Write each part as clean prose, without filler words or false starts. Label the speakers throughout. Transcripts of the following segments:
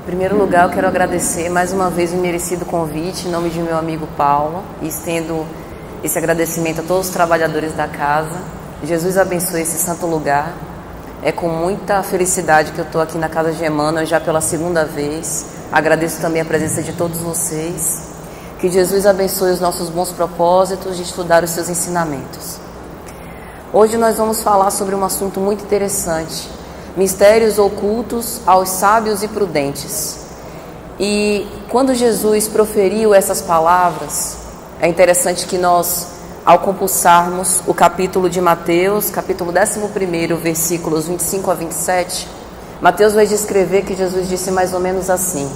Speaker 1: Em primeiro lugar, eu quero agradecer mais uma vez o merecido convite em nome de meu amigo Paulo e estendo esse agradecimento a todos os trabalhadores da casa. Jesus abençoe esse santo lugar. É com muita felicidade que eu estou aqui na casa de Emmanuel já pela segunda vez. Agradeço também a presença de todos vocês. Que Jesus abençoe os nossos bons propósitos de estudar os seus ensinamentos. Hoje nós vamos falar sobre um assunto muito interessante: mistérios ocultos aos sábios e prudentes. E quando Jesus proferiu essas palavras, é interessante que nós, ao compulsarmos o capítulo de Mateus, capítulo 11, versículos 25 a 27, Mateus vai descrever que Jesus disse mais ou menos assim: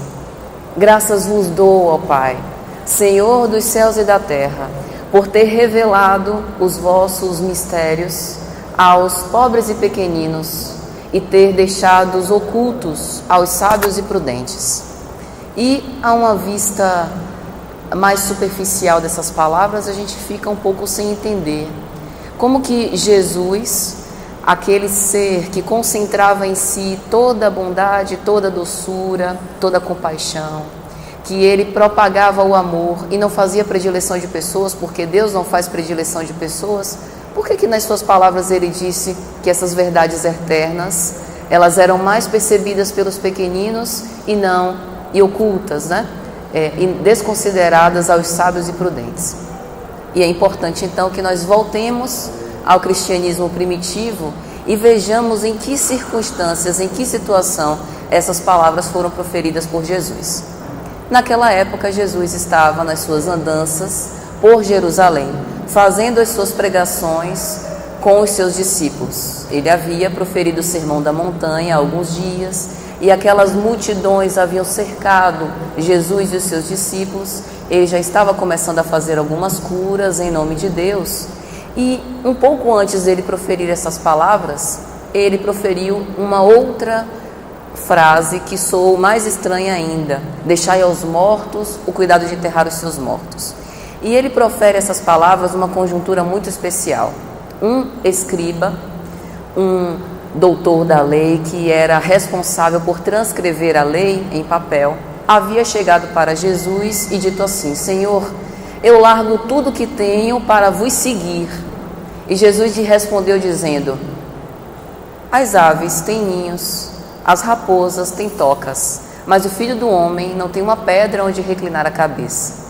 Speaker 1: graças vos dou, ó Pai, Senhor dos céus e da terra, por ter revelado os vossos mistérios aos pobres e pequeninos, e ter deixado os ocultos aos sábios e prudentes. E a uma vista mais superficial dessas palavras, a gente fica um pouco sem entender como que Jesus, aquele ser que concentrava em si toda a bondade, toda a doçura, toda a compaixão, que ele propagava o amor e não fazia predileção de pessoas, porque Deus não faz predileção de pessoas, por que nas suas palavras ele disse que essas verdades eternas, elas eram mais percebidas pelos pequeninos e ocultas, e desconsideradas aos sábios e prudentes? E é importante então que nós voltemos ao cristianismo primitivo e vejamos em que circunstâncias, em que situação essas palavras foram proferidas por Jesus. Naquela época, Jesus estava nas suas andanças por Jerusalém, fazendo as suas pregações com os seus discípulos. Ele havia proferido o Sermão da Montanha há alguns dias e aquelas multidões haviam cercado Jesus e os seus discípulos. Ele já estava começando a fazer algumas curas em nome de Deus. E um pouco antes dele proferir essas palavras, ele proferiu uma outra frase que soou mais estranha ainda: deixai aos mortos o cuidado de enterrar os seus mortos. E ele profere essas palavras numa conjuntura muito especial. Um escriba, um doutor da lei, que era responsável por transcrever a lei em papel, havia chegado para Jesus e dito assim: Senhor, eu largo tudo que tenho para vos seguir. E Jesus lhe respondeu dizendo: as aves têm ninhos, as raposas têm tocas, mas o Filho do Homem não tem uma pedra onde reclinar a cabeça.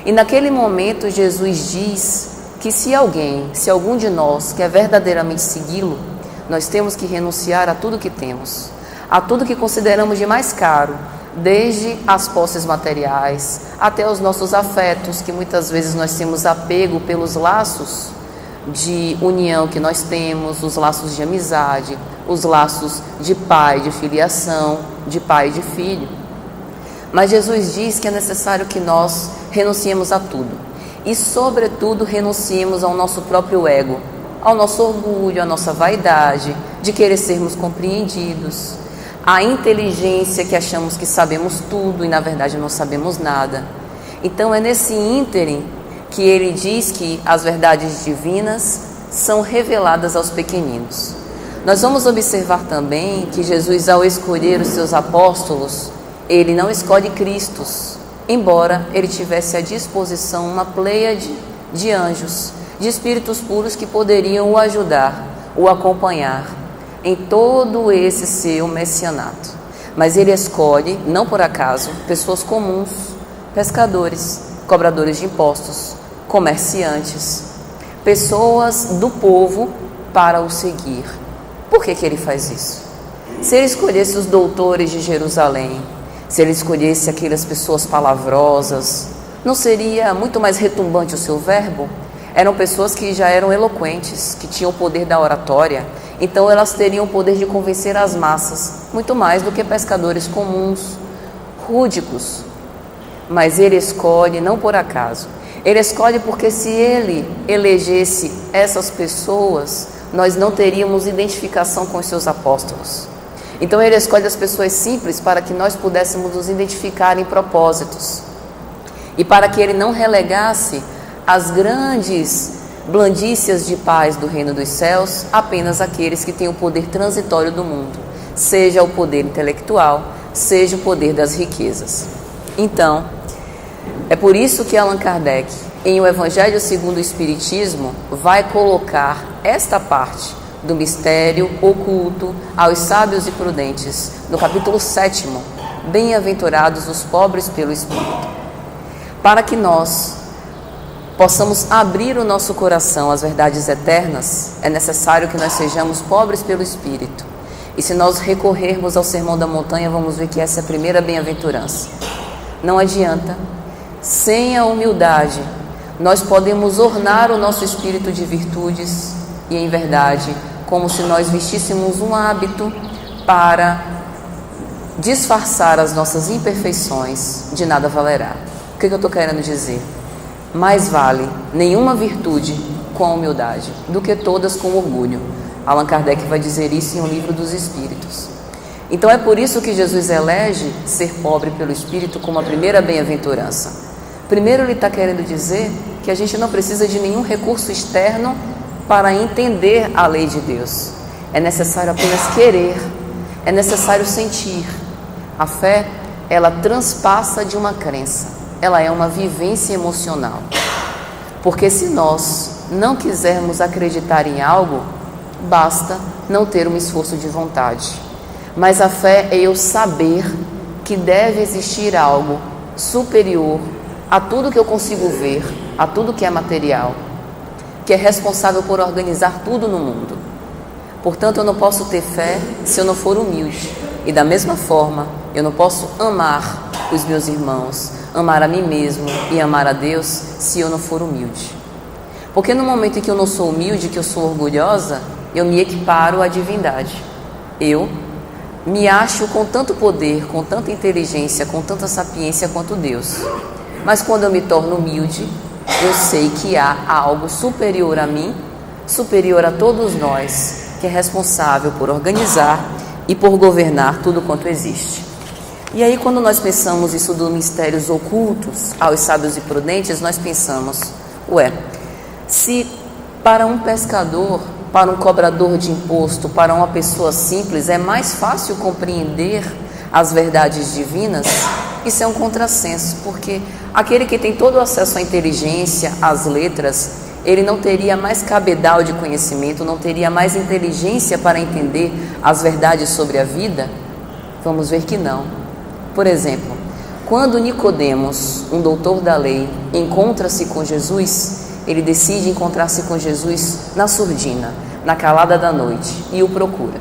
Speaker 1: E naquele momento Jesus diz que se algum de nós quer verdadeiramente segui-lo, nós temos que renunciar a tudo que temos, a tudo que consideramos de mais caro, desde as posses materiais até os nossos afetos, que muitas vezes nós temos apego pelos laços de união que nós temos, os laços de amizade, os laços de pai, de filiação, de pai e de filho. Mas Jesus diz que é necessário que nós renunciemos a tudo e, sobretudo, renunciemos ao nosso próprio ego, ao nosso orgulho, à nossa vaidade, de querer sermos compreendidos, à inteligência que achamos que sabemos tudo e, na verdade, não sabemos nada. Então, é nesse ínterim que ele diz que as verdades divinas são reveladas aos pequeninos. Nós vamos observar também que Jesus, ao escolher os seus apóstolos, ele não escolhe cristos, embora ele tivesse à disposição uma pleiade de anjos, de espíritos puros que poderiam o ajudar, o acompanhar em todo esse seu messianato. Mas ele escolhe, não por acaso, pessoas comuns, pescadores, cobradores de impostos, comerciantes, pessoas do povo para o seguir. Por que ele faz isso? Se ele escolhesse os doutores de Jerusalém, se ele escolhesse aquelas pessoas palavrosas, não seria muito mais retumbante o seu verbo? Eram pessoas que já eram eloquentes, que tinham o poder da oratória, então elas teriam o poder de convencer as massas, muito mais do que pescadores comuns, rúdicos. Mas ele escolhe não por acaso. Ele escolhe porque se ele elegesse essas pessoas, nós não teríamos identificação com os seus apóstolos. Então ele escolhe as pessoas simples para que nós pudéssemos nos identificar em propósitos. E para que ele não relegasse as grandes blandícias de paz do reino dos céus apenas àqueles que têm o poder transitório do mundo, seja o poder intelectual, seja o poder das riquezas. Então, é por isso que Allan Kardec, em O Evangelho segundo o Espiritismo, vai colocar esta parte do mistério oculto aos sábios e prudentes, no capítulo 7º, Bem-aventurados os pobres pelo Espírito. Para que nós possamos abrir o nosso coração às verdades eternas, é necessário que nós sejamos pobres pelo Espírito. E se nós recorrermos ao Sermão da Montanha, vamos ver que essa é a primeira bem-aventurança. Não adianta, sem a humildade, nós podemos ornar o nosso espírito de virtudes e, em verdade, como se nós vestíssemos um hábito para disfarçar as nossas imperfeições, de nada valerá. O que eu estou querendo dizer? Mais vale nenhuma virtude com a humildade do que todas com orgulho. Allan Kardec vai dizer isso em O Livro dos Espíritos. Então é por isso que Jesus elege ser pobre pelo Espírito como a primeira bem-aventurança. Primeiro ele está querendo dizer que a gente não precisa de nenhum recurso externo para entender a lei de Deus. É necessário apenas querer, é necessário sentir. A fé, ela transpassa de uma crença, ela é uma vivência emocional. Porque se nós não quisermos acreditar em algo, basta não ter um esforço de vontade. Mas a fé é eu saber que deve existir algo superior a tudo que eu consigo ver, a tudo que é material, que é responsável por organizar tudo no mundo. Portanto, eu não posso ter fé se eu não for humilde. E da mesma forma, eu não posso amar os meus irmãos, amar a mim mesmo e amar a Deus se eu não for humilde. Porque no momento em que eu não sou humilde, que eu sou orgulhosa, eu me equiparo à divindade. Eu me acho com tanto poder, com tanta inteligência, com tanta sapiência quanto Deus. Mas quando eu me torno humilde, eu sei que há algo superior a mim, superior a todos nós, que é responsável por organizar e por governar tudo quanto existe. E aí, quando nós pensamos isso dos mistérios ocultos aos sábios e prudentes, nós pensamos, se para um pescador, para um cobrador de imposto, para uma pessoa simples, é mais fácil compreender as verdades divinas, isso é um contrassenso, porque aquele que tem todo o acesso à inteligência, às letras, ele não teria mais cabedal de conhecimento, não teria mais inteligência para entender as verdades sobre a vida? Vamos ver que não. Por exemplo, quando Nicodemos, um doutor da lei, encontra-se com Jesus, ele decide encontrar-se com Jesus na surdina, na calada da noite, e o procura.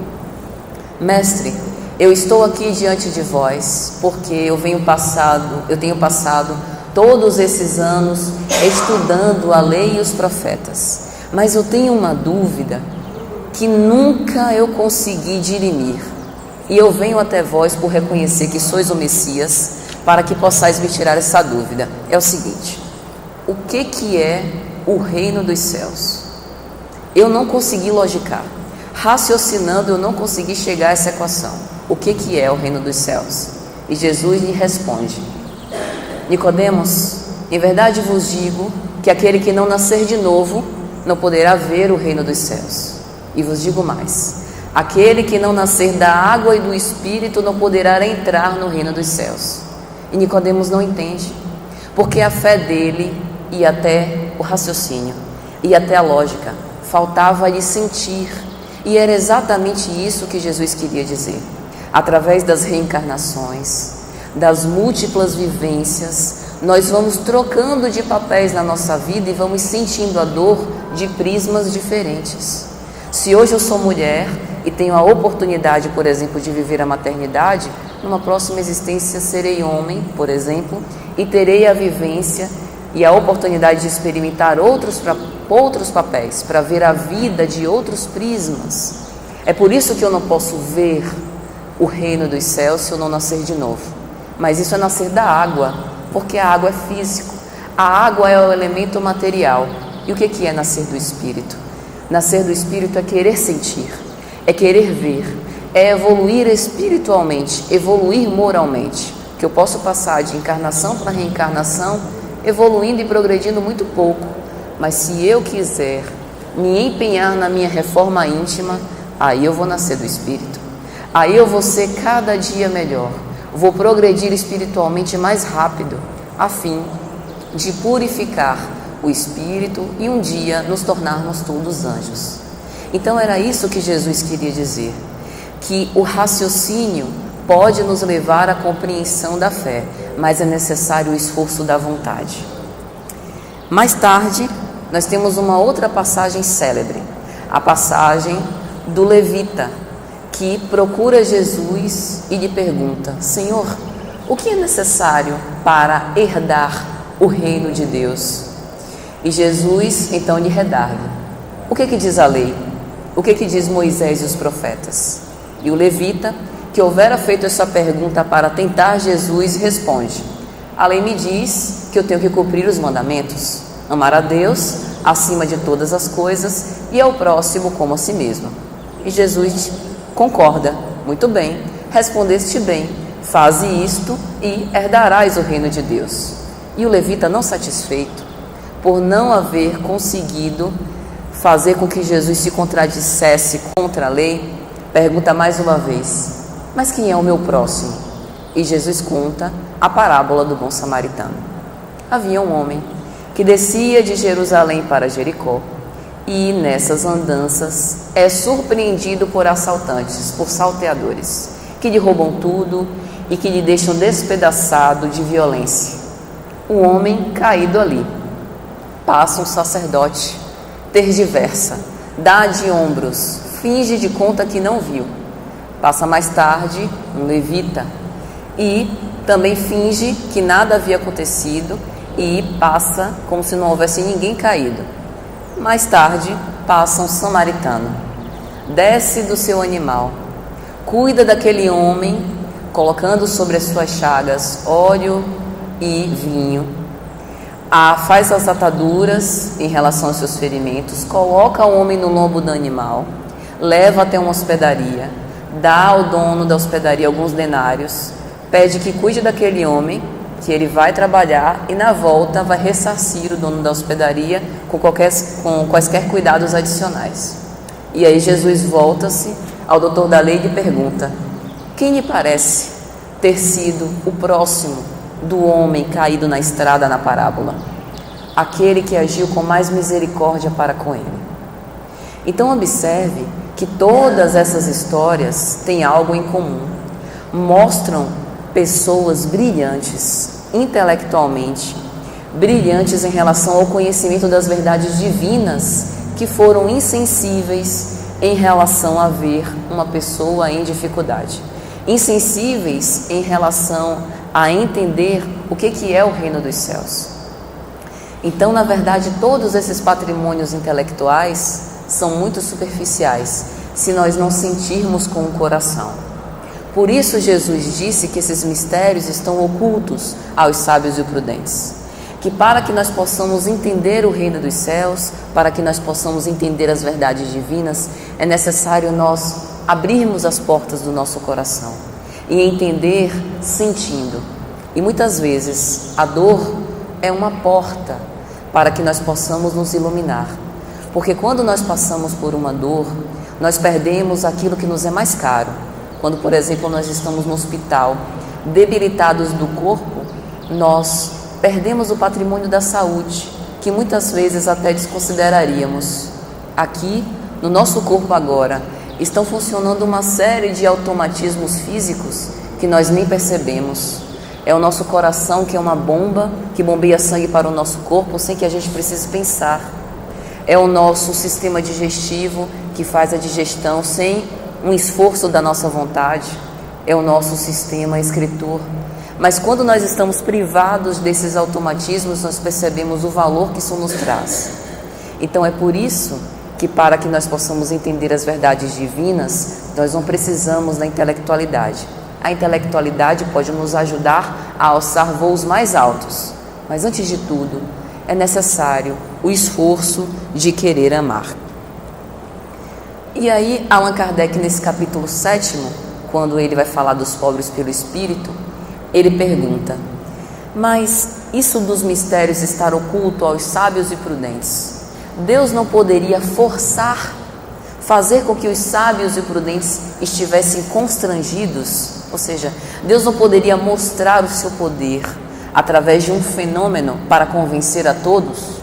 Speaker 1: Mestre, eu estou aqui diante de vós porque eu tenho passado todos esses anos estudando a lei e os profetas, mas eu tenho uma dúvida que nunca eu consegui dirimir, e eu venho até vós por reconhecer que sois o Messias, para que possais me tirar essa dúvida. É o seguinte: o que é o reino dos céus? Eu não consegui logicar, raciocinando eu não consegui chegar a essa equação. O que é o reino dos céus? E Jesus lhe responde: Nicodemos, em verdade vos digo que aquele que não nascer de novo não poderá ver o reino dos céus. E vos digo mais: aquele que não nascer da água e do Espírito não poderá entrar no reino dos céus. E Nicodemos não entende, porque a fé dele ia até o raciocínio, ia até a lógica, faltava-lhe sentir. E era exatamente isso que Jesus queria dizer. Através das reencarnações, das múltiplas vivências, nós vamos trocando de papéis na nossa vida e vamos sentindo a dor de prismas diferentes. Se hoje eu sou mulher e tenho a oportunidade, por exemplo, de viver a maternidade, numa próxima existência serei homem, por exemplo, e terei a vivência e a oportunidade de experimentar outros papéis, para ver a vida de outros prismas. É por isso que eu não posso ver o reino dos céus se eu não nascer de novo. Mas isso é nascer da água, porque a água é físico. A água é o elemento material. E o que é nascer do Espírito? Nascer do Espírito é querer sentir, é querer ver, é evoluir espiritualmente, evoluir moralmente. Que eu posso passar de encarnação para reencarnação, evoluindo e progredindo muito pouco. Mas se eu quiser me empenhar na minha reforma íntima, aí eu vou nascer do Espírito. Aí eu vou ser cada dia melhor. Vou progredir espiritualmente mais rápido, a fim de purificar o espírito e um dia nos tornarmos todos anjos. Então era isso que Jesus queria dizer, que o raciocínio pode nos levar à compreensão da fé, mas é necessário o esforço da vontade. Mais tarde, nós temos uma outra passagem célebre, a passagem do levita, que procura Jesus e lhe pergunta: Senhor, o que é necessário para herdar o reino de Deus? E Jesus então lhe redargue: o que diz a lei? O que diz Moisés e os profetas? E o levita, que houvera feito essa pergunta para tentar Jesus, responde: a lei me diz que eu tenho que cumprir os mandamentos, amar a Deus acima de todas as coisas e ao próximo como a si mesmo. E Jesus concorda: muito bem, respondeste bem, faze isto e herdarás o reino de Deus. E o levita, não satisfeito por não haver conseguido fazer com que Jesus se contradissesse contra a lei, pergunta mais uma vez: mas quem é o meu próximo? E Jesus conta a parábola do bom samaritano. Havia um homem que descia de Jerusalém para Jericó e nessas andanças é surpreendido por assaltantes, por salteadores, que lhe roubam tudo e que lhe deixam despedaçado de violência. O homem caído ali. Passa um sacerdote, tergiversa, dá de ombros, finge de conta que não viu. Passa mais tarde um levita e também finge que nada havia acontecido e passa como se não houvesse ninguém caído. Mais tarde passa um samaritano, desce do seu animal, cuida daquele homem, colocando sobre as suas chagas óleo e vinho, faz as ataduras em relação aos seus ferimentos, coloca o homem no lombo do animal, leva até uma hospedaria, dá ao dono da hospedaria alguns denários, pede que cuide daquele homem, que ele vai trabalhar e na volta vai ressarcir o dono da hospedaria com quaisquer cuidados adicionais. E aí Jesus volta-se ao doutor da lei e lhe pergunta: quem lhe parece ter sido o próximo do homem caído na estrada na parábola? Aquele que agiu com mais misericórdia para com ele. Então observe que todas essas histórias têm algo em comum. Mostram pessoas brilhantes, intelectualmente, brilhantes em relação ao conhecimento das verdades divinas, que foram insensíveis em relação a ver uma pessoa em dificuldade, insensíveis em relação a entender o que é o reino dos céus. Então, na verdade, todos esses patrimônios intelectuais são muito superficiais, se nós não sentirmos com o coração. Por isso Jesus disse que esses mistérios estão ocultos aos sábios e prudentes, que para que nós possamos entender o reino dos céus, para que nós possamos entender as verdades divinas, é necessário nós abrirmos as portas do nosso coração e entender sentindo. E muitas vezes a dor é uma porta para que nós possamos nos iluminar, porque quando nós passamos por uma dor, nós perdemos aquilo que nos é mais caro. Quando, por exemplo, nós estamos no hospital, debilitados do corpo, nós perdemos o patrimônio da saúde, que muitas vezes até desconsideraríamos. Aqui, no nosso corpo agora, estão funcionando uma série de automatismos físicos que nós nem percebemos. É o nosso coração, que é uma bomba que bombeia sangue para o nosso corpo sem que a gente precise pensar. É o nosso sistema digestivo que faz a digestão sem um esforço da nossa vontade. É o nosso sistema escritor. Mas quando nós estamos privados desses automatismos, nós percebemos o valor que isso nos traz. Então é por isso que, para que nós possamos entender as verdades divinas, nós não precisamos da intelectualidade. A intelectualidade pode nos ajudar a alçar voos mais altos, mas antes de tudo, é necessário o esforço de querer amar. E aí, Allan Kardec, nesse capítulo 7, quando ele vai falar dos pobres pelo Espírito, ele pergunta: mas isso dos mistérios estar oculto aos sábios e prudentes, Deus não poderia forçar fazer com que os sábios e prudentes estivessem constrangidos, ou seja, Deus não poderia mostrar o seu poder através de um fenômeno para convencer a todos?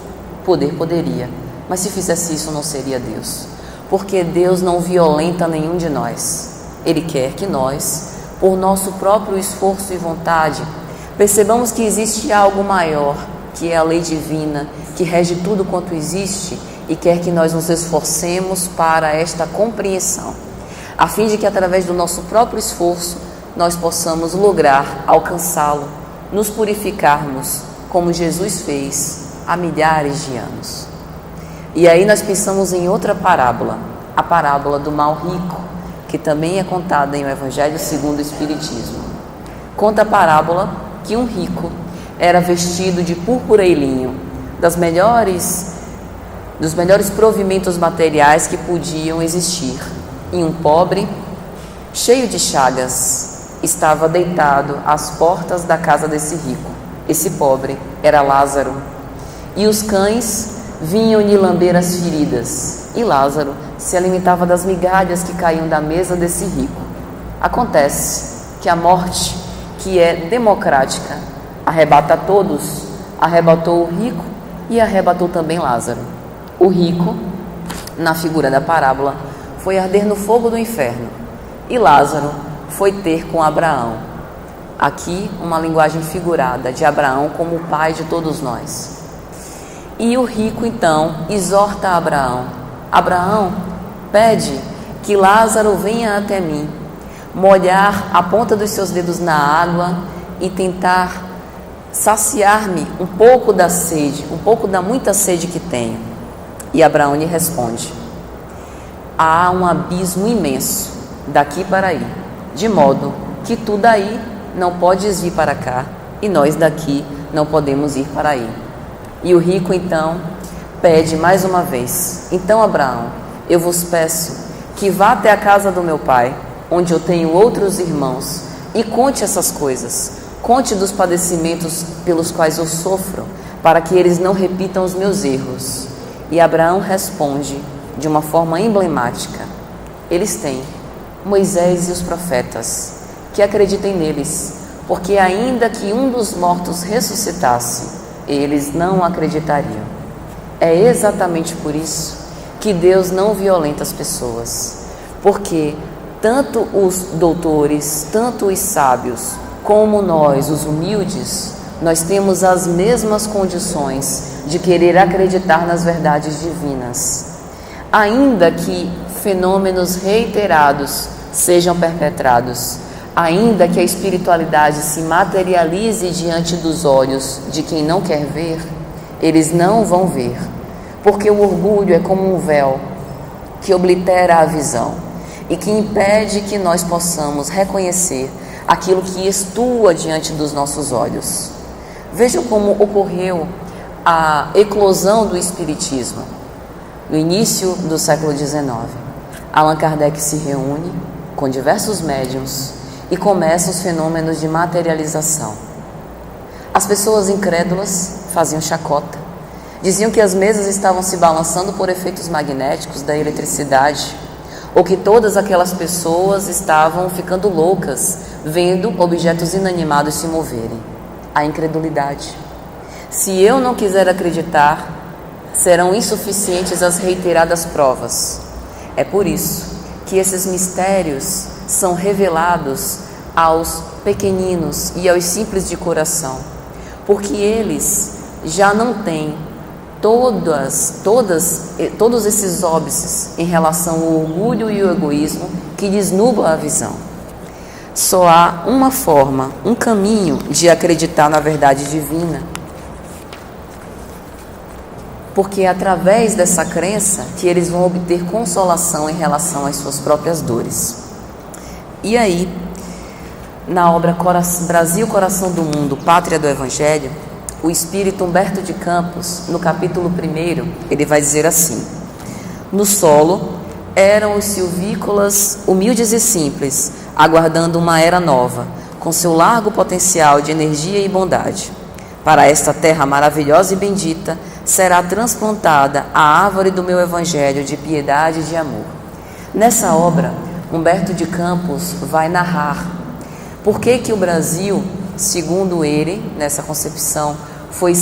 Speaker 1: Poderia, mas se fizesse isso não seria Deus, porque Deus não violenta nenhum de nós. Ele quer que nós, por nosso próprio esforço e vontade, percebamos que existe algo maior, que é a lei divina, que rege tudo quanto existe, e quer que nós nos esforcemos para esta compreensão, a fim de que através do nosso próprio esforço nós possamos lograr alcançá-lo, nos purificarmos, como Jesus fez há milhares de anos. E aí nós pensamos em outra parábola, a parábola do mal rico, que também é contada em O Evangelho segundo o Espiritismo. Conta a parábola que um rico era vestido de púrpura e linho, dos melhores provimentos materiais que podiam existir. E um pobre, cheio de chagas, estava deitado às portas da casa desse rico. Esse pobre era Lázaro. E os cães vinham-lhe lamber as feridas, e Lázaro se alimentava das migalhas que caíam da mesa desse rico. Acontece que a morte, que é democrática, arrebata a todos, arrebatou o rico e arrebatou também Lázaro. O rico, na figura da parábola, foi arder no fogo do inferno, e Lázaro foi ter com Abraão. Aqui uma linguagem figurada de Abraão como o pai de todos nós. E o rico então exorta Abraão: Abraão, pede que Lázaro venha até mim, molhar a ponta dos seus dedos na água e tentar saciar-me um pouco da sede, um pouco da muita sede que tenho. E Abraão lhe responde: há um abismo imenso daqui para aí, de modo que tu daí não podes vir para cá, e nós daqui não podemos ir para aí. E o rico então pede mais uma vez: então, Abraão, eu vos peço que vá até a casa do meu pai, onde eu tenho outros irmãos, e conte essas coisas, conte dos padecimentos pelos quais eu sofro, para que eles não repitam os meus erros. E Abraão responde de uma forma emblemática: eles têm Moisés e os profetas, que acreditem neles, porque ainda que um dos mortos ressuscitasse, eles não acreditariam. É exatamente por isso que Deus não violenta as pessoas, porque tanto os doutores, tanto os sábios, como nós, os humildes, nós temos as mesmas condições de querer acreditar nas verdades divinas. Ainda que fenômenos reiterados sejam perpetrados, ainda que a espiritualidade se materialize diante dos olhos de quem não quer ver, eles não vão ver, porque o orgulho é como um véu que oblitera a visão e que impede que nós possamos reconhecer aquilo que estua diante dos nossos olhos. Vejam como ocorreu a eclosão do Espiritismo. No início do século XIX, Allan Kardec se reúne com diversos médiuns e começam os fenômenos de materialização. As pessoas incrédulas faziam chacota, diziam que as mesas estavam se balançando por efeitos magnéticos da eletricidade, ou que todas aquelas pessoas estavam ficando loucas, vendo objetos inanimados se moverem. A incredulidade. Se eu não quiser acreditar, serão insuficientes as reiteradas provas. É por isso que esses mistérios são revelados aos pequeninos e aos simples de coração, porque eles já não têm todos esses óbices em relação ao orgulho e ao egoísmo que lhes nublam a visão. Só há uma forma, um caminho de acreditar na verdade divina, porque é através dessa crença que eles vão obter consolação em relação às suas próprias dores. E aí, na obra Brasil, Coração do Mundo, Pátria do Evangelho, o espírito Humberto de Campos, no capítulo 1, ele vai dizer assim: no solo eram os silvícolas humildes e simples, aguardando uma era nova, com seu largo potencial de energia e bondade. Para esta terra maravilhosa e bendita será transplantada a árvore do meu evangelho de piedade e de amor. Nessa obra, Humberto de Campos vai narrar por que o Brasil, segundo ele, nessa concepção, foi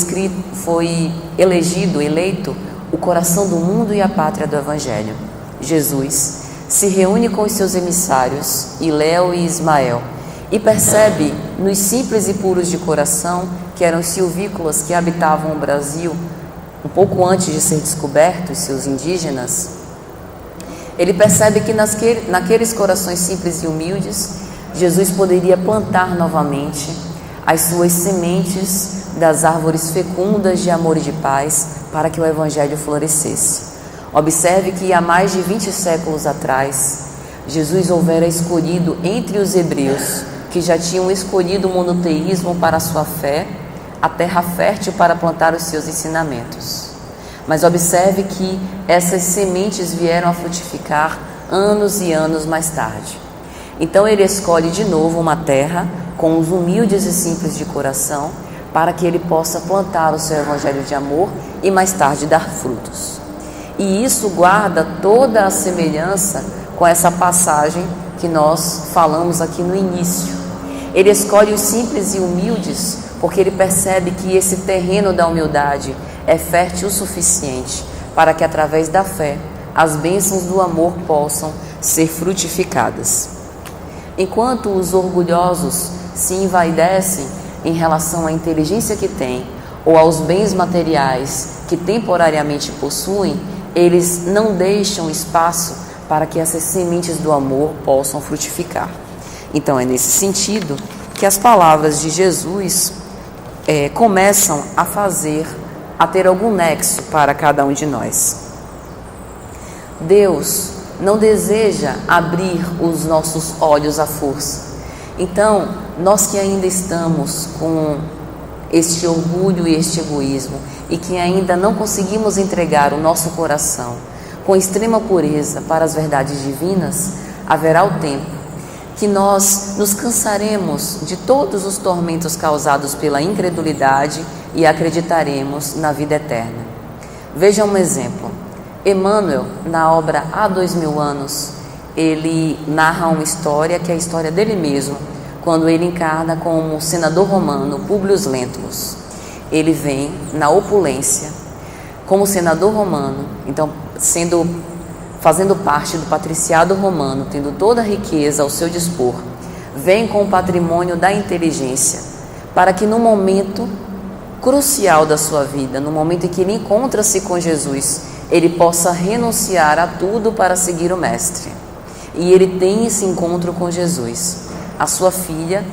Speaker 1: eleito o coração do mundo e a pátria do Evangelho. Jesus se reúne com os seus emissários, Iléu e Ismael, e percebe nos simples e puros de coração, que eram os silvícolas que habitavam o Brasil, um pouco antes de ser descobertos, seus indígenas, ele percebe que naqueles corações simples e humildes, Jesus poderia plantar novamente as suas sementes das árvores fecundas de amor e de paz para que o Evangelho florescesse. Observe que há mais de 20 séculos atrás, Jesus houvera escolhido entre os hebreus, que já tinham escolhido o monoteísmo para a sua fé, a terra fértil para plantar os seus ensinamentos. Mas observe que essas sementes vieram a frutificar anos e anos mais tarde. Então ele escolhe de novo uma terra com os humildes e simples de coração para que ele possa plantar o seu evangelho de amor e mais tarde dar frutos. E isso guarda toda a semelhança com essa passagem que nós falamos aqui no início. Ele escolhe os simples e humildes porque ele percebe que esse terreno da humildade é fértil o suficiente para que através da fé as bênçãos do amor possam ser frutificadas. Enquanto os orgulhosos se envaidecem em relação à inteligência que têm ou aos bens materiais que temporariamente possuem, eles não deixam espaço para que essas sementes do amor possam frutificar. Então é nesse sentido que as palavras de Jesus começam a ter algum nexo para cada um de nós. Deus não deseja abrir os nossos olhos à força. Então, nós que ainda estamos com este orgulho e este egoísmo e que ainda não conseguimos entregar o nosso coração com extrema pureza para as verdades divinas, haverá o tempo que nós nos cansaremos de todos os tormentos causados pela incredulidade e acreditaremos na vida eterna. Veja um exemplo. Emmanuel, na obra Há 2000 anos, ele narra uma história que é a história dele mesmo, quando ele encarna como senador romano Públio Lentulus. Ele vem na opulência, como senador romano, então fazendo parte do patriciado romano, tendo toda a riqueza ao seu dispor, vem com o patrimônio da inteligência, para que no momento crucial da sua vida, no momento em que ele encontra-se com Jesus, ele possa renunciar a tudo para seguir o Mestre. E ele tem esse encontro com Jesus. A sua filha,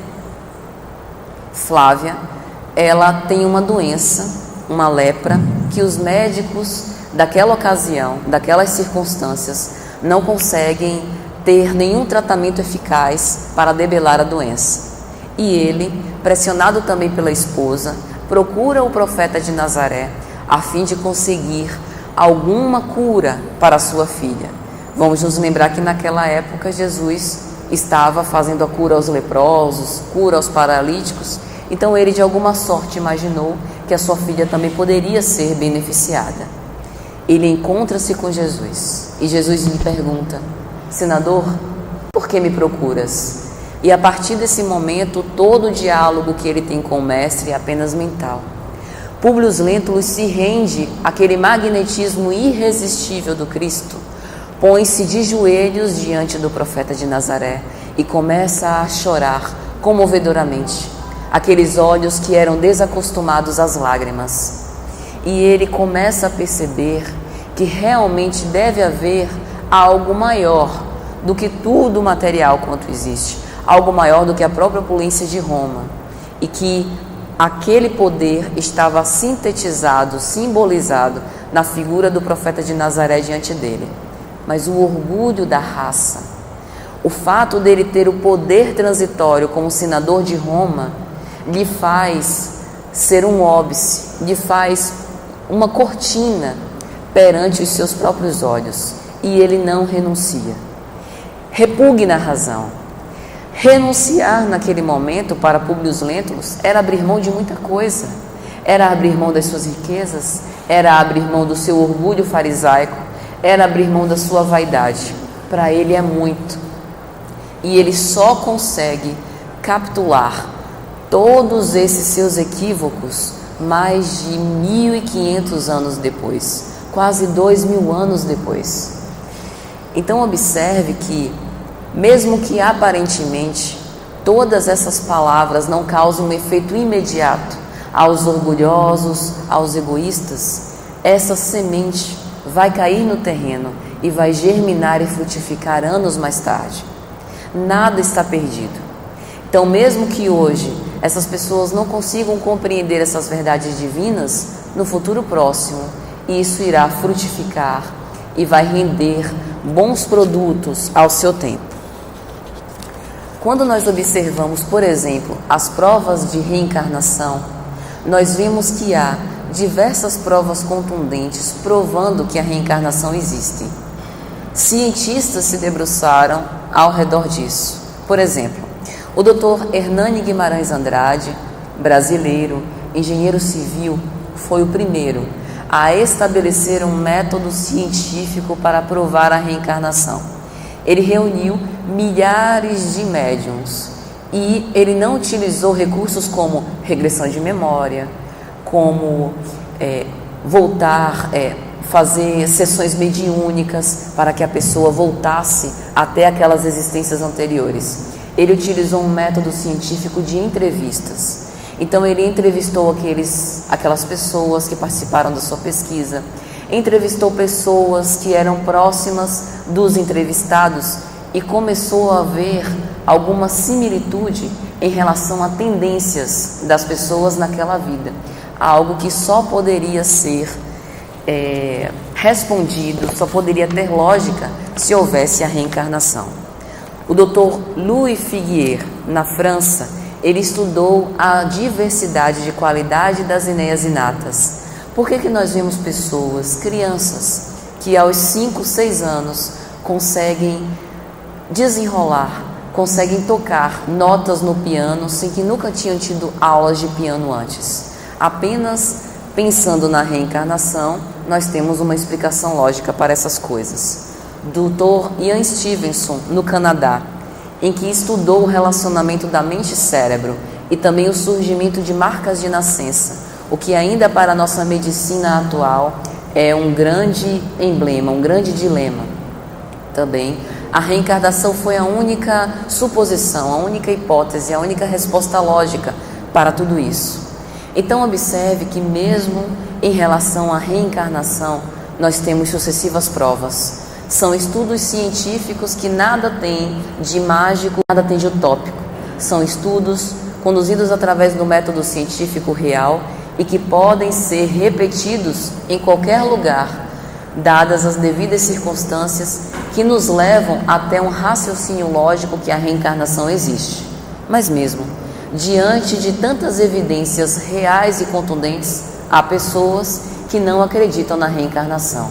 Speaker 1: Flávia, ela tem uma doença, uma lepra, que os médicos daquela ocasião, daquelas circunstâncias, não conseguem ter nenhum tratamento eficaz para debelar a doença. E ele, pressionado também pela esposa, procura o profeta de Nazaré a fim de conseguir alguma cura para a sua filha. Vamos nos lembrar que naquela época Jesus estava fazendo a cura aos leprosos, cura aos paralíticos, então ele de alguma sorte imaginou que a sua filha também poderia ser beneficiada. Ele encontra-se com Jesus e Jesus lhe pergunta: senador, por que me procuras? E a partir desse momento, todo o diálogo que ele tem com o mestre é apenas mental. Públio Lentulus se rende àquele magnetismo irresistível do Cristo, põe-se de joelhos diante do profeta de Nazaré e começa a chorar comovedoramente, aqueles olhos que eram desacostumados às lágrimas. E ele começa a perceber que realmente deve haver algo maior do que tudo material quanto existe, algo maior do que a própria opulência de Roma, e que aquele poder estava sintetizado, simbolizado na figura do profeta de Nazaré diante dele. Mas o orgulho da raça, o fato dele ter o poder transitório como senador de Roma, lhe faz ser um óbice, lhe faz uma cortina perante os seus próprios olhos, e ele não renuncia. Repugna a razão. Renunciar naquele momento para Públio Lentulus era abrir mão de muita coisa. Era abrir mão das suas riquezas, era abrir mão do seu orgulho farisaico, era abrir mão da sua vaidade. para ele é muito. E ele só consegue capitular todos esses seus equívocos mais de 1.500 anos depois, quase 2.000 anos depois. Então observe que, mesmo que aparentemente todas essas palavras não causam um efeito imediato aos orgulhosos, aos egoístas, essa semente vai cair no terreno e vai germinar e frutificar anos mais tarde. Nada está perdido. Então, mesmo que hoje essas pessoas não consigam compreender essas verdades divinas, no futuro próximo isso irá frutificar e vai render bons produtos ao seu tempo. Quando nós observamos, por exemplo, as provas de reencarnação, nós vemos que há diversas provas contundentes provando que a reencarnação existe. Cientistas se debruçaram ao redor disso. Por exemplo, o Dr. Hernani Guimarães Andrade, brasileiro, engenheiro civil, foi o primeiro a estabelecer um método científico para provar a reencarnação. Ele reuniu milhares de médiuns e ele não utilizou recursos como regressão de memória, como fazer sessões mediúnicas para que a pessoa voltasse até aquelas existências anteriores. Ele utilizou um método científico de entrevistas. Então ele entrevistou aquelas pessoas que participaram da sua pesquisa, entrevistou pessoas que eram próximas dos entrevistados e começou a ver alguma similitude em relação a tendências das pessoas naquela vida, algo que só poderia ser respondido, só poderia ter lógica se houvesse a reencarnação. O Dr. Louis Figuier, na França, ele estudou a diversidade de qualidade das Eneias inatas. Por que nós vemos pessoas, crianças, que aos 5, 6 anos conseguem desenrolar, conseguem tocar notas no piano sem que nunca tinham tido aulas de piano antes? Apenas pensando na reencarnação, nós temos uma explicação lógica para essas coisas. Dr. Ian Stevenson, no Canadá, em que estudou o relacionamento da mente e cérebro e também o surgimento de marcas de nascença, o que ainda para a nossa medicina atual é um grande emblema, um grande dilema. Também a reencarnação foi a única suposição, a única hipótese, a única resposta lógica para tudo isso. Então observe que mesmo em relação à reencarnação, nós temos sucessivas provas. São estudos científicos que nada tem de mágico, nada tem de utópico. São estudos conduzidos através do método científico real e que podem ser repetidos em qualquer lugar, dadas as devidas circunstâncias que nos levam até um raciocínio lógico que a reencarnação existe. Mas mesmo diante de tantas evidências reais e contundentes, há pessoas que não acreditam na reencarnação.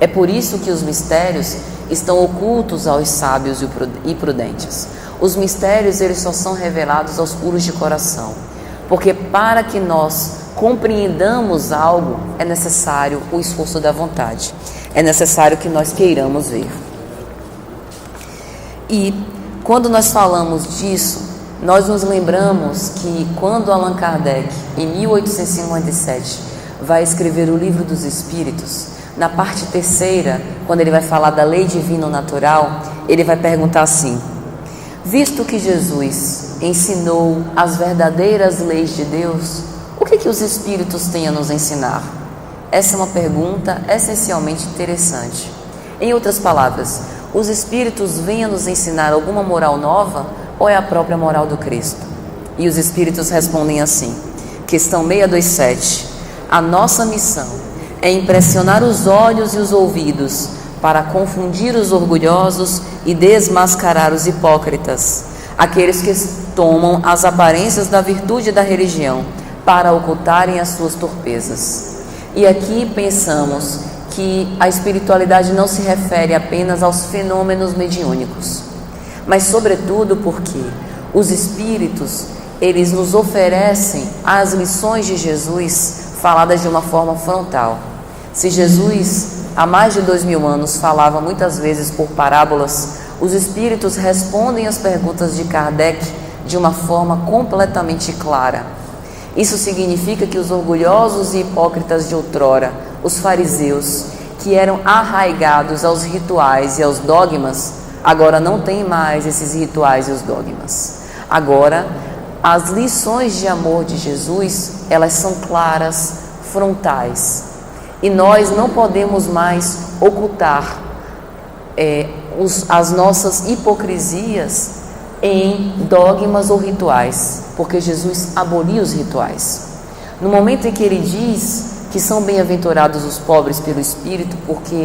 Speaker 1: É por isso que os mistérios estão ocultos aos sábios e prudentes. Os mistérios, eles só são revelados aos puros de coração. Porque para que nós compreendamos algo, é necessário o esforço da vontade. É necessário que nós queiramos ver. E quando nós falamos disso, nós nos lembramos que quando Allan Kardec, em 1857, vai escrever o Livro dos Espíritos, na parte 3ª, quando ele vai falar da lei divino-natural, ele vai perguntar assim: visto que Jesus ensinou as verdadeiras leis de Deus, o que os Espíritos têm a nos ensinar? Essa é uma pergunta essencialmente interessante. Em outras palavras, os Espíritos vêm a nos ensinar alguma moral nova ou é a própria moral do Cristo? E os Espíritos respondem assim, questão 627, a nossa missão é impressionar os olhos e os ouvidos para confundir os orgulhosos e desmascarar os hipócritas, aqueles que tomam as aparências da virtude e da religião para ocultarem as suas torpezas. E aqui pensamos que a espiritualidade não se refere apenas aos fenômenos mediúnicos, mas sobretudo porque os Espíritos, eles nos oferecem as lições de Jesus faladas de uma forma frontal. Se Jesus, há mais de 2000 anos, falava muitas vezes por parábolas, os espíritos respondem às perguntas de Kardec de uma forma completamente clara. Isso significa que os orgulhosos e hipócritas de outrora, os fariseus, que eram arraigados aos rituais e aos dogmas, agora não têm mais esses rituais e os dogmas. Agora, as lições de amor de Jesus, elas são claras, frontais. E nós não podemos mais ocultar as nossas hipocrisias em dogmas ou rituais, porque Jesus aboliu os rituais. No momento em que ele diz que são bem-aventurados os pobres pelo Espírito, porque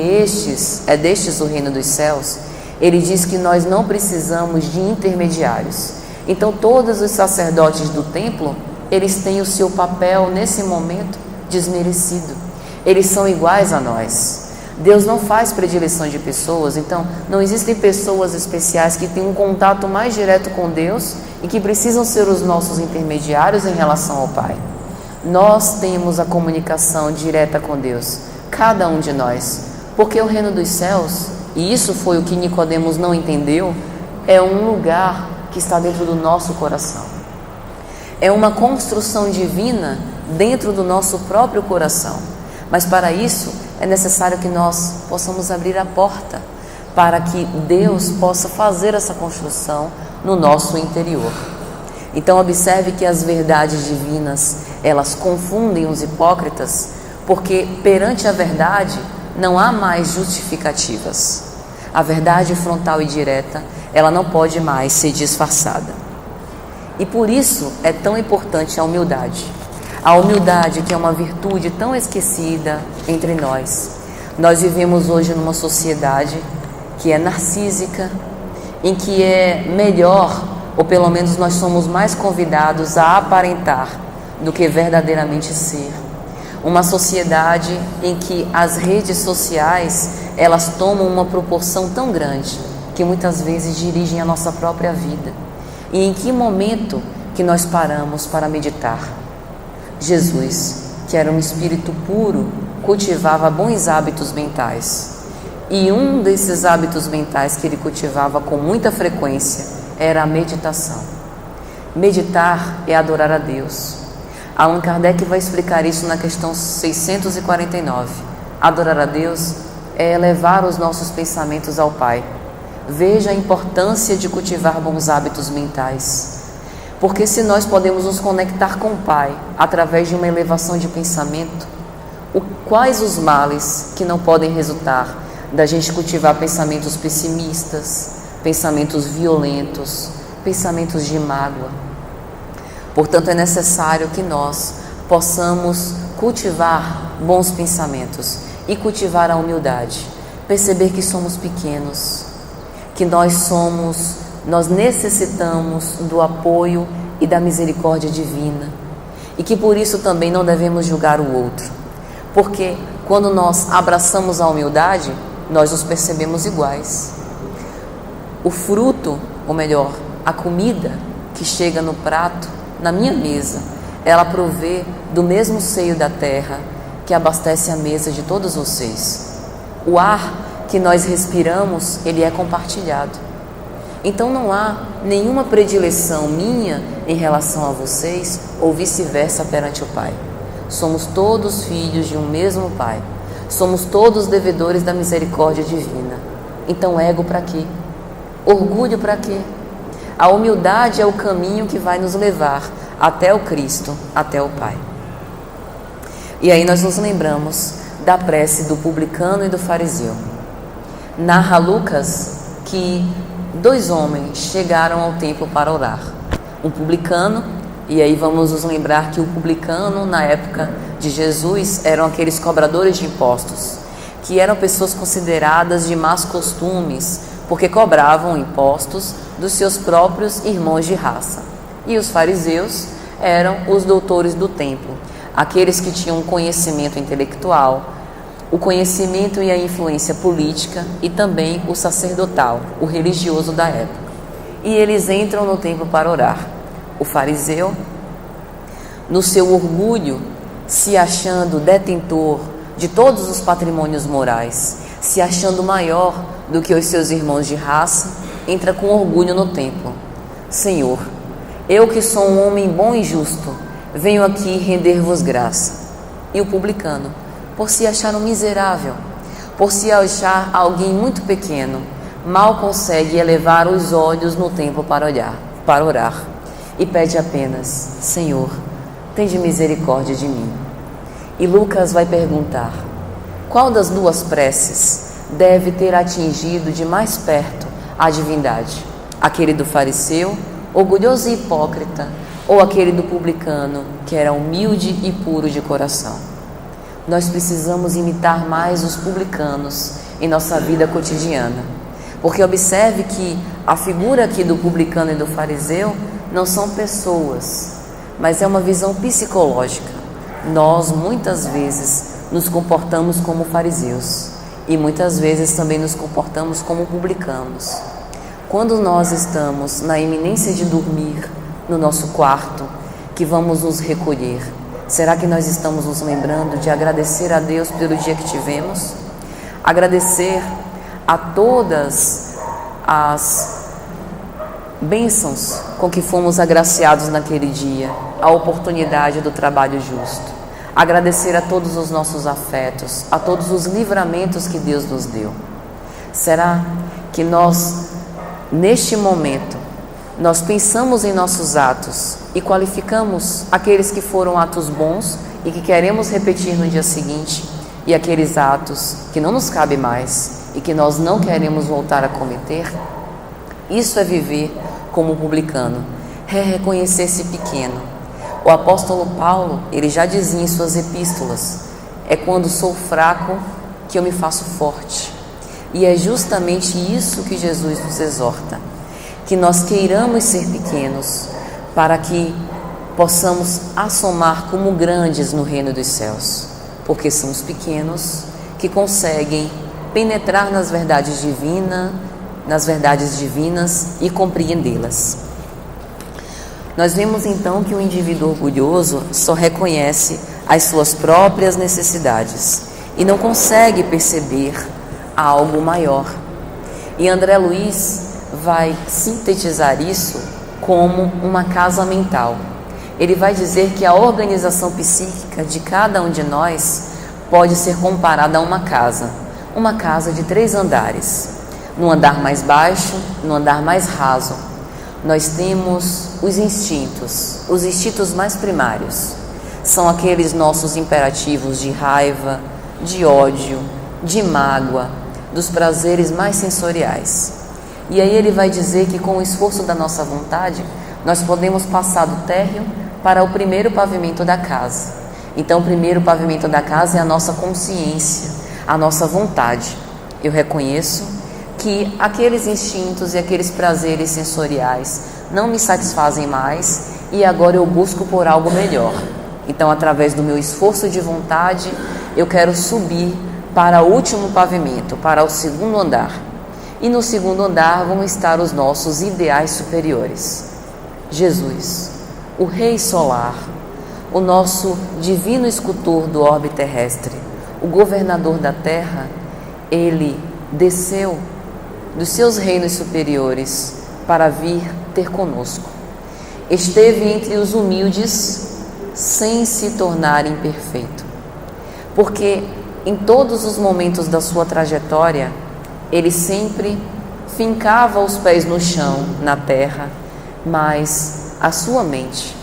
Speaker 1: é destes o reino dos céus, ele diz que nós não precisamos de intermediários. Então todos os sacerdotes do templo, eles têm o seu papel nesse momento desmerecido. Eles são iguais a nós. Deus não faz predileção de pessoas, então não existem pessoas especiais que têm um contato mais direto com Deus e que precisam ser os nossos intermediários em relação ao Pai. Nós temos a comunicação direta com Deus, cada um de nós, porque o reino dos céus, e isso foi o que Nicodemos não entendeu, é um lugar que está dentro do nosso coração. É uma construção divina dentro do nosso próprio coração. Mas para isso é necessário que nós possamos abrir a porta para que Deus possa fazer essa construção no nosso interior. Então observe que as verdades divinas, elas confundem os hipócritas, porque perante a verdade não há mais justificativas. A verdade frontal e direta, ela não pode mais ser disfarçada. E por isso é tão importante a humildade. A humildade, que é uma virtude tão esquecida entre nós. Nós vivemos hoje numa sociedade que é narcísica, em que é melhor, ou pelo menos nós somos mais convidados a aparentar do que verdadeiramente ser. Uma sociedade em que as redes sociais, elas tomam uma proporção tão grande, que muitas vezes dirigem a nossa própria vida. E em que momento que nós paramos para meditar? Jesus, que era um espírito puro, cultivava bons hábitos mentais. E um desses hábitos mentais que ele cultivava com muita frequência era a meditação. Meditar é adorar a Deus. Allan Kardec vai explicar isso na questão 649. Adorar a Deus é elevar os nossos pensamentos ao Pai. Veja a importância de cultivar bons hábitos mentais. Porque se nós podemos nos conectar com o Pai através de uma elevação de pensamento, quais os males que não podem resultar da gente cultivar pensamentos pessimistas, pensamentos violentos, pensamentos de mágoa? Portanto, é necessário que nós possamos cultivar bons pensamentos e cultivar a humildade, perceber que somos pequenos, que nós necessitamos do apoio e da misericórdia divina e que por isso também não devemos julgar o outro, porque quando nós abraçamos a humildade, nós nos percebemos iguais. O fruto, ou melhor, a comida que chega no prato, na minha mesa, ela provê do mesmo seio da terra que abastece a mesa de todos vocês. O ar que nós respiramos, ele é compartilhado. Então não há nenhuma predileção minha em relação a vocês ou vice-versa perante o Pai. Somos todos filhos de um mesmo Pai. Somos todos devedores da misericórdia divina. Então ego para quê? Orgulho para quê? A humildade é o caminho que vai nos levar até o Cristo, até o Pai. E aí nós nos lembramos da prece do publicano e do fariseu. Narra Lucas que 2 homens chegaram ao templo para orar. Um publicano, e aí vamos nos lembrar que o publicano na época de Jesus eram aqueles cobradores de impostos, que eram pessoas consideradas de más costumes, porque cobravam impostos dos seus próprios irmãos de raça. E os fariseus eram os doutores do templo, aqueles que tinham conhecimento intelectual, o conhecimento e a influência política e também o sacerdotal, o religioso da época. E eles entram no templo para orar. O fariseu, no seu orgulho, se achando detentor de todos os patrimônios morais, se achando maior do que os seus irmãos de raça, entra com orgulho no templo. Senhor, eu que sou um homem bom e justo, venho aqui render-vos graça. E o publicano, por se achar um miserável, por se achar alguém muito pequeno, mal consegue elevar os olhos no templo para orar, e pede apenas: Senhor, tende misericórdia de mim. E Lucas vai perguntar: qual das duas preces deve ter atingido de mais perto a divindade? Aquele do fariseu, orgulhoso e hipócrita, ou aquele do publicano, que era humilde e puro de coração? Nós precisamos imitar mais os publicanos em nossa vida cotidiana, porque observe que a figura aqui do publicano e do fariseu não são pessoas, mas é uma visão psicológica. Nós muitas vezes nos comportamos como fariseus e muitas vezes também nos comportamos como publicanos. Quando nós estamos na iminência de dormir no nosso quarto, que vamos nos recolher, será que nós estamos nos lembrando de agradecer a Deus pelo dia que tivemos? Agradecer a todas as bênçãos com que fomos agraciados naquele dia, a oportunidade do trabalho justo. Agradecer a todos os nossos afetos, a todos os livramentos que Deus nos deu. Será que nós, neste momento, nós pensamos em nossos atos e qualificamos aqueles que foram atos bons e que queremos repetir no dia seguinte, e aqueles atos que não nos cabe mais e que nós não queremos voltar a cometer? Isso é viver como publicano, é reconhecer-se pequeno. O apóstolo Paulo, ele já dizia em suas epístolas: é quando sou fraco que eu me faço forte. E é justamente isso que Jesus nos exorta, que nós queiramos ser pequenos para que possamos assomar como grandes no reino dos céus, porque são os pequenos que conseguem penetrar nas verdades divinas e compreendê-las. Nós vemos então que o indivíduo orgulhoso só reconhece as suas próprias necessidades e não consegue perceber algo maior. E André Luiz vai sintetizar isso como uma casa mental. Ele vai dizer que a organização psíquica de cada um de nós pode ser comparada a uma casa de 3 andares. No andar mais baixo, no andar mais raso, nós temos os instintos mais primários. São aqueles nossos imperativos de raiva, de ódio, de mágoa, dos prazeres mais sensoriais. E aí ele vai dizer que com o esforço da nossa vontade, nós podemos passar do térreo para o primeiro pavimento da casa. Então o primeiro pavimento da casa é a nossa consciência, a nossa vontade. Eu reconheço que aqueles instintos e aqueles prazeres sensoriais não me satisfazem mais e agora eu busco por algo melhor. Então, através do meu esforço de vontade, eu quero subir para o último pavimento, para o segundo andar. E no segundo andar vão estar os nossos ideais superiores. Jesus, o Rei Solar, o nosso divino escultor do orbe terrestre, o governador da terra, ele desceu dos seus reinos superiores para vir ter conosco. Esteve entre os humildes sem se tornar imperfeito, porque em todos os momentos da sua trajetória, ele sempre fincava os pés no chão, na terra, mas a sua mente,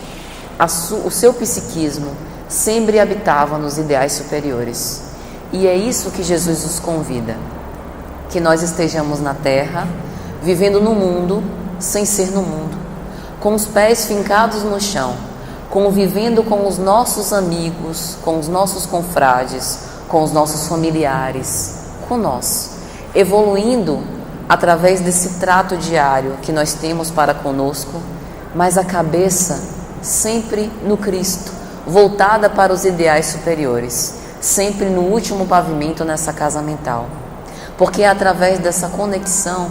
Speaker 1: o seu psiquismo sempre habitava nos ideais superiores. E é isso que Jesus nos convida, que nós estejamos na terra, vivendo no mundo, sem ser no mundo, com os pés fincados no chão, convivendo com os nossos amigos, com os nossos confrades, com os nossos familiares, com nós, evoluindo através desse trato diário que nós temos para conosco, mas a cabeça sempre no Cristo, voltada para os ideais superiores, sempre no último pavimento nessa casa mental. Porque é através dessa conexão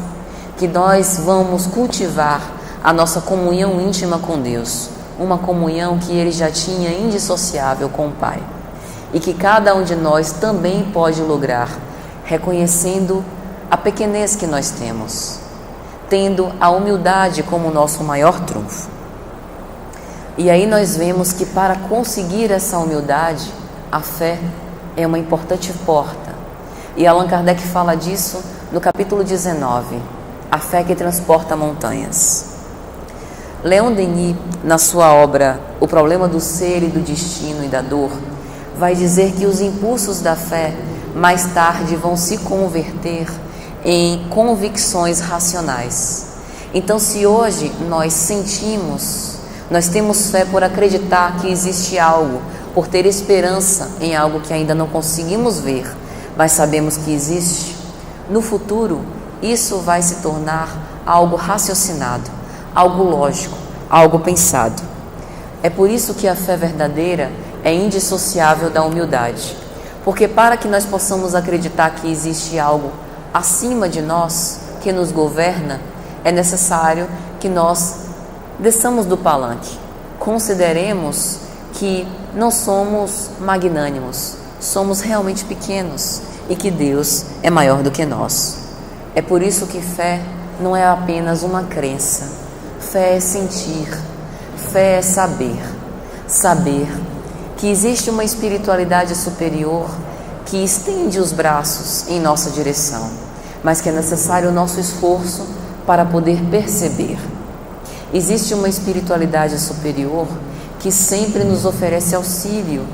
Speaker 1: que nós vamos cultivar a nossa comunhão íntima com Deus, uma comunhão que ele já tinha indissociável com o Pai. e que cada um de nós também pode lograr, reconhecendo a pequenez que nós temos, tendo a humildade como nosso maior trunfo. E aí nós vemos que para conseguir essa humildade, a fé é uma importante porta. E Allan Kardec fala disso no capítulo 19, a fé que transporta montanhas. Leon Denis, na sua obra O Problema do Ser e do Destino e da Dor, vai dizer que os impulsos da fé mais tarde vão se converter em convicções racionais. Então, se hoje nós temos fé por acreditar que existe algo, por ter esperança em algo que ainda não conseguimos ver, mas sabemos que existe, no futuro isso vai se tornar algo raciocinado, algo lógico, algo pensado. É por isso que a fé verdadeira é indissociável da humildade, porque para que nós possamos acreditar que existe algo acima de nós, que nos governa, é necessário que nós desçamos do palanque, consideremos que não somos magnânimos, somos realmente pequenos e que Deus é maior do que nós. É por isso que fé não é apenas uma crença, fé é sentir, fé é saber que existe uma espiritualidade superior que estende os braços em nossa direção, mas que é necessário o nosso esforço para poder perceber. Existe uma espiritualidade superior que sempre nos oferece auxílio,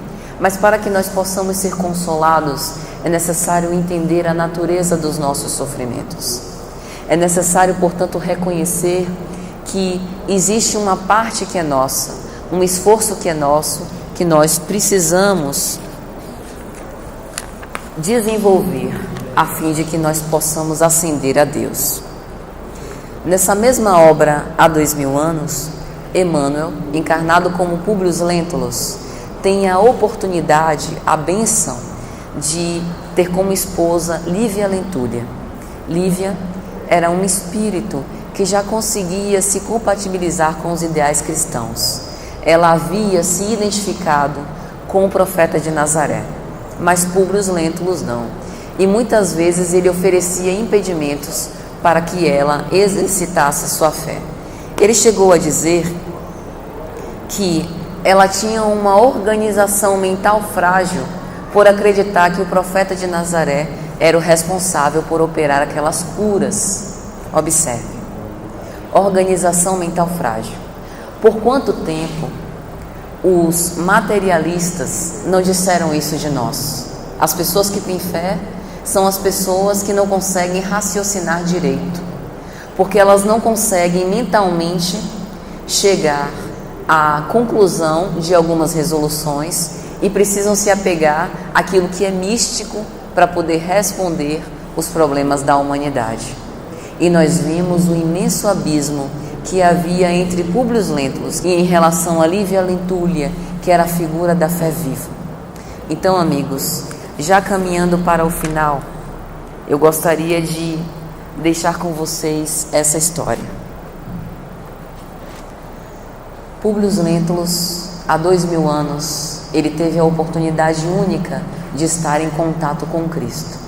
Speaker 1: mas para que nós possamos ser consolados, é necessário entender a natureza dos nossos sofrimentos. É necessário, portanto, reconhecer que existe uma parte que é nossa, um esforço que é nosso, que nós precisamos desenvolver a fim de que nós possamos ascender a Deus. Nessa mesma obra, há 2000 anos, Emmanuel, encarnado como Públio Lentulus, tem a oportunidade, a bênção de ter como esposa Lívia Lentúlia. Lívia era um espírito que já conseguia se compatibilizar com os ideais cristãos. Ela havia se identificado com o profeta de Nazaré, mas Públio Lentulus não. E muitas vezes ele oferecia impedimentos para que ela exercitasse sua fé. Ele chegou a dizer que ela tinha uma organização mental frágil por acreditar que o profeta de Nazaré era o responsável por operar aquelas curas. Observe, organização mental frágil. Por quanto tempo os materialistas não disseram isso de nós? As pessoas que têm fé são as pessoas que não conseguem raciocinar direito, porque elas não conseguem mentalmente chegar à conclusão de algumas resoluções e precisam se apegar àquilo que é místico para poder responder os problemas da humanidade. E nós vimos o imenso abismo que havia entre Públio Lentulus e em relação a Lívia Lentúlia, que era a figura da fé viva. Então, amigos, já caminhando para o final, eu gostaria de deixar com vocês essa história. Públio Lentulus, há 2000 anos, ele teve a oportunidade única de estar em contato com Cristo.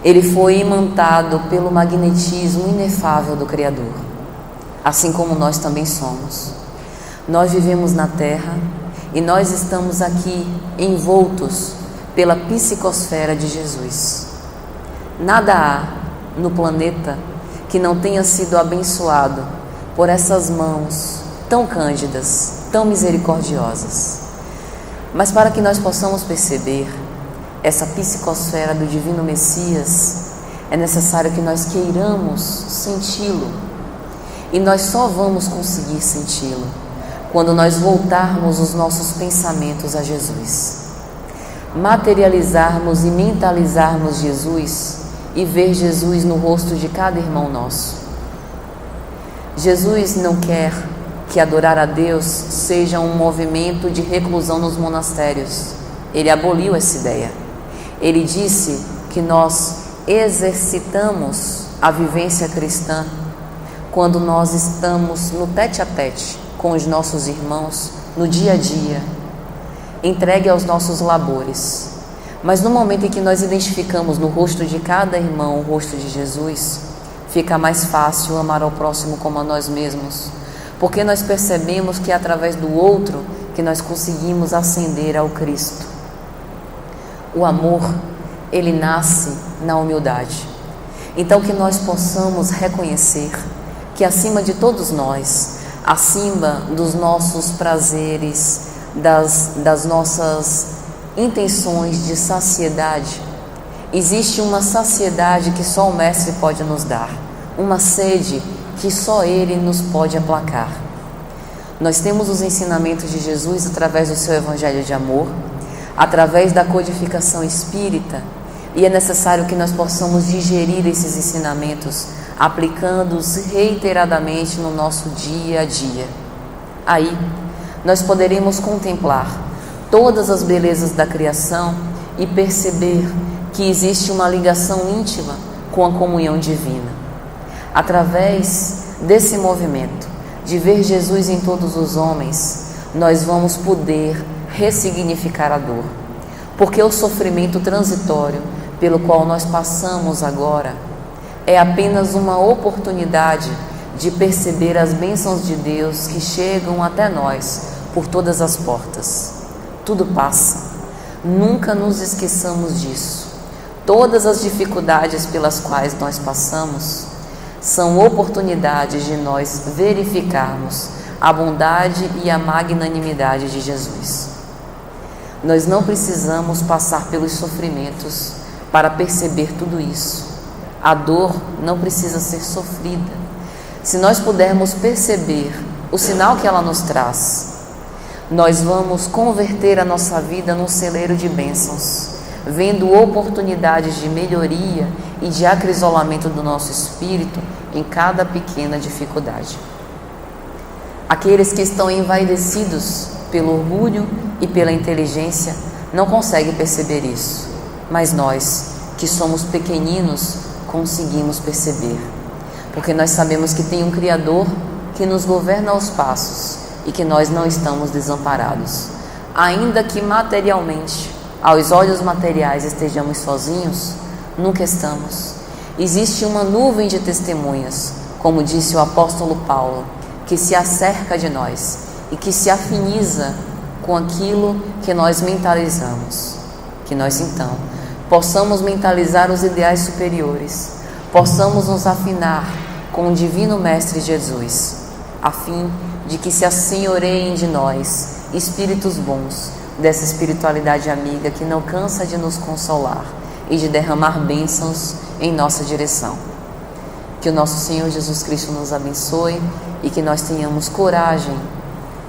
Speaker 1: Ele foi imantado pelo magnetismo inefável do Criador, assim como nós também somos. Nós vivemos na Terra e nós estamos aqui envoltos pela psicosfera de Jesus. Nada há no planeta que não tenha sido abençoado por essas mãos tão cândidas, tão misericordiosas. Mas para que nós possamos perceber essa psicosfera do Divino Messias, é necessário que nós queiramos senti-lo. E nós só vamos conseguir senti-lo quando nós voltarmos os nossos pensamentos a Jesus, materializarmos e mentalizarmos Jesus e ver Jesus no rosto de cada irmão nosso. Jesus não quer que adorar a Deus seja um movimento de reclusão nos monastérios. Ele aboliu essa ideia. Ele disse que nós exercitamos a vivência cristã quando nós estamos no tete a tete com os nossos irmãos, no dia a dia. entregue aos nossos labores. Mas no momento em que nós identificamos no rosto de cada irmão o rosto de Jesus, fica mais fácil amar ao próximo como a nós mesmos, porque nós percebemos que é através do outro que nós conseguimos ascender ao Cristo. O amor, ele nasce na humildade. Então que nós possamos reconhecer que acima de todos nós, acima dos nossos prazeres, das nossas intenções de saciedade, existe uma saciedade que só o Mestre pode nos dar, uma sede que só Ele nos pode aplacar. Nós temos os ensinamentos de Jesus através do seu Evangelho de amor, através da codificação espírita, e é necessário que nós possamos digerir esses ensinamentos, aplicando-os reiteradamente no nosso dia a dia. Aí, nós poderemos contemplar todas as belezas da criação e perceber que existe uma ligação íntima com a comunhão divina. Através desse movimento de ver Jesus em todos os homens, nós vamos poder ressignificar a dor, porque o sofrimento transitório pelo qual nós passamos agora é apenas uma oportunidade de perceber as bênçãos de Deus que chegam até nós por todas as portas. Tudo passa, nunca nos esqueçamos disso. Todas as dificuldades pelas quais nós passamos são oportunidades de nós verificarmos a bondade e a magnanimidade de Jesus. Nós não precisamos passar pelos sofrimentos para perceber tudo isso. A dor não precisa ser sofrida. Se nós pudermos perceber o sinal que ela nos traz, nós vamos converter a nossa vida num celeiro de bênçãos, vendo oportunidades de melhoria e de acrisolamento do nosso espírito em cada pequena dificuldade. Aqueles que estão envaidecidos pelo orgulho e pela inteligência não conseguem perceber isso, mas nós, que somos pequeninos, conseguimos perceber, porque nós sabemos que tem um Criador que nos governa aos passos e que nós não estamos desamparados. Ainda que materialmente, aos olhos materiais, estejamos sozinhos, nunca estamos. Existe uma nuvem de testemunhas, como disse o apóstolo Paulo, que se acerca de nós e que se afiniza com aquilo que nós mentalizamos. Que nós então possamos mentalizar os ideais superiores, possamos nos afinar com o Divino Mestre Jesus, a fim de que se assenhoreiem de nós espíritos bons dessa espiritualidade amiga que não cansa de nos consolar e de derramar bênçãos em nossa direção. Que o nosso Senhor Jesus Cristo nos abençoe e que nós tenhamos coragem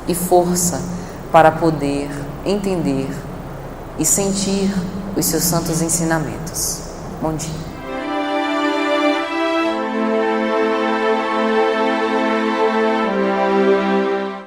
Speaker 1: e força para poder entender e sentir os seus santos ensinamentos. Bom dia.